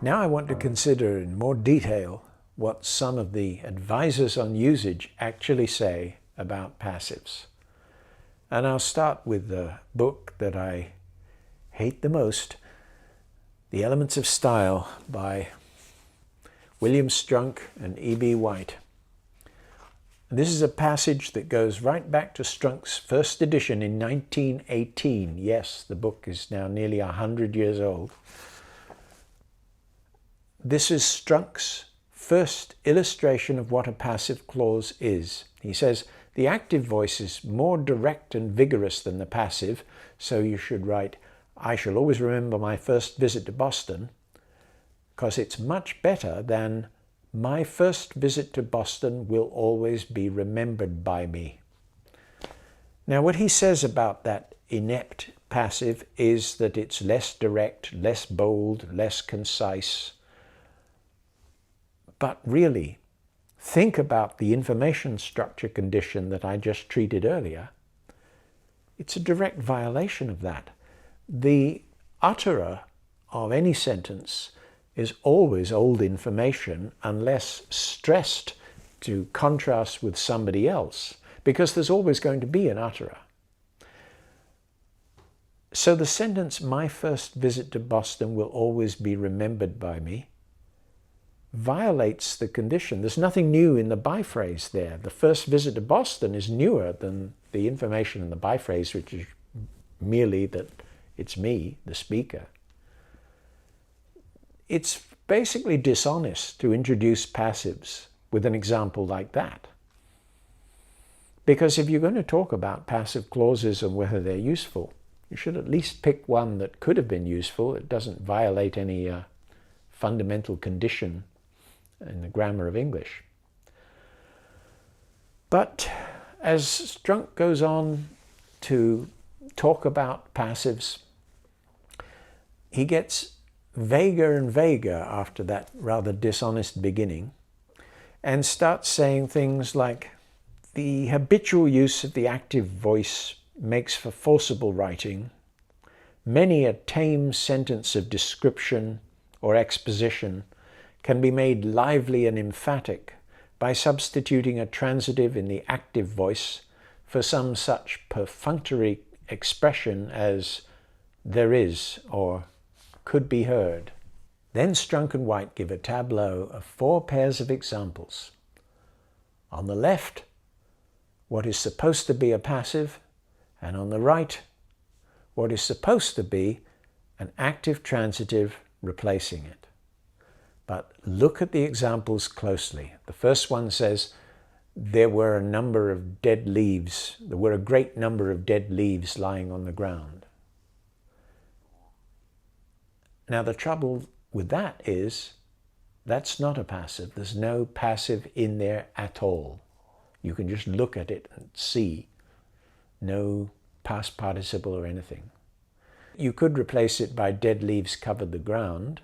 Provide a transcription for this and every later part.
Now I want to consider in more detail what some of the advisors on usage actually say about passives. And I'll start with the book that I hate the most, The Elements of Style by William Strunk and E.B. White. This is a passage that goes right back to Strunk's first edition in 1918. Yes, the book is now nearly 100 years old. This is Strunk's first illustration of what a passive clause is. He says, the active voice is more direct and vigorous than the passive, so you should write, I shall always remember my first visit to Boston, because it's much better than my first visit to Boston will always be remembered by me. Now, what he says about that inept passive is that it's less direct, less bold, less concise. But really, think about the information structure condition that I just treated earlier. It's a direct violation of that. The utterer of any sentence is always old information unless stressed to contrast with somebody else, because there's always going to be an utterer. So the sentence, my first visit to Boston will always be remembered by me, violates the condition. There's nothing new in the byphrase there. The first visit to Boston is newer than the information in the byphrase, which is merely that it's me, the speaker. It's basically dishonest to introduce passives with an example like that. Because if you're going to talk about passive clauses and whether they're useful, you should at least pick one that could have been useful. It doesn't violate any fundamental condition in the grammar of English. But as Strunk goes on to talk about passives, he gets vaguer and vaguer after that rather dishonest beginning and starts saying things like, the habitual use of the active voice makes for forcible writing. Many a tame sentence of description or exposition can be made lively and emphatic by substituting a transitive in the active voice for some such perfunctory expression as there is or could be heard. Then Strunk and White give a tableau of 4 pairs of examples. On the left, what is supposed to be a passive, and on the right, what is supposed to be an active transitive replacing it. But look at the examples closely. The first one says, there were a number of dead leaves. There were a great number of dead leaves lying on the ground. Now the trouble with that is, that's not a passive. There's no passive in there at all. You can just look at it and see. No past participle or anything. You could replace it by dead leaves covered the ground,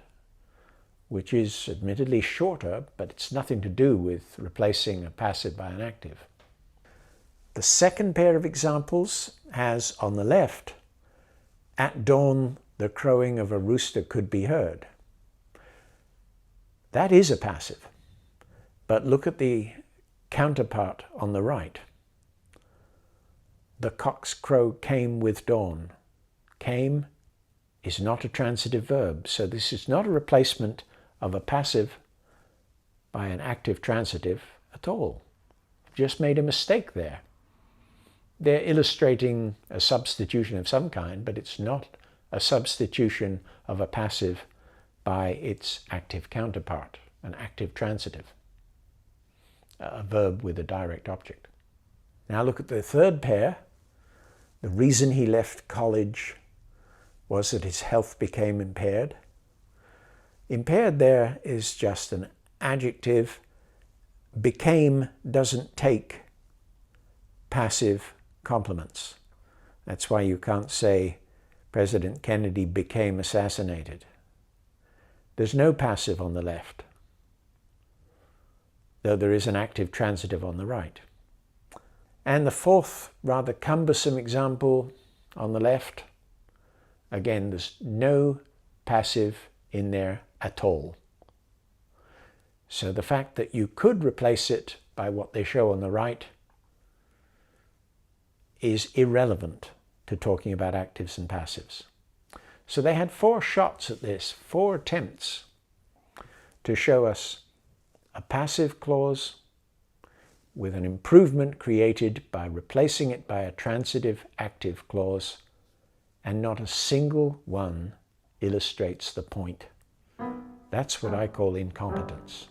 which is admittedly shorter, but it's nothing to do with replacing a passive by an active. The second pair of examples has on the left, at dawn the crowing of a rooster could be heard. That is a passive, but look at the counterpart on the right. The cock's crow came with dawn. Came is not a transitive verb, so this is not a replacement of a passive by an active transitive at all. Just made a mistake there. They're illustrating a substitution of some kind, but it's not a substitution of a passive by its active counterpart, an active transitive, a verb with a direct object. Now look at the third pair. The reason he left college was that his health became impaired. Impaired there is just an adjective. Became doesn't take passive complements. That's why you can't say President Kennedy became assassinated. There's no passive on the left, though there is an active transitive on the right. And the fourth, rather cumbersome example on the left, again, there's no passive in there at all. So the fact that you could replace it by what they show on the right is irrelevant to talking about actives and passives. So they had 4 shots at this, 4 attempts to show us a passive clause with an improvement created by replacing it by a transitive active clause, and not a single one illustrates the point. That's what I call incompetence.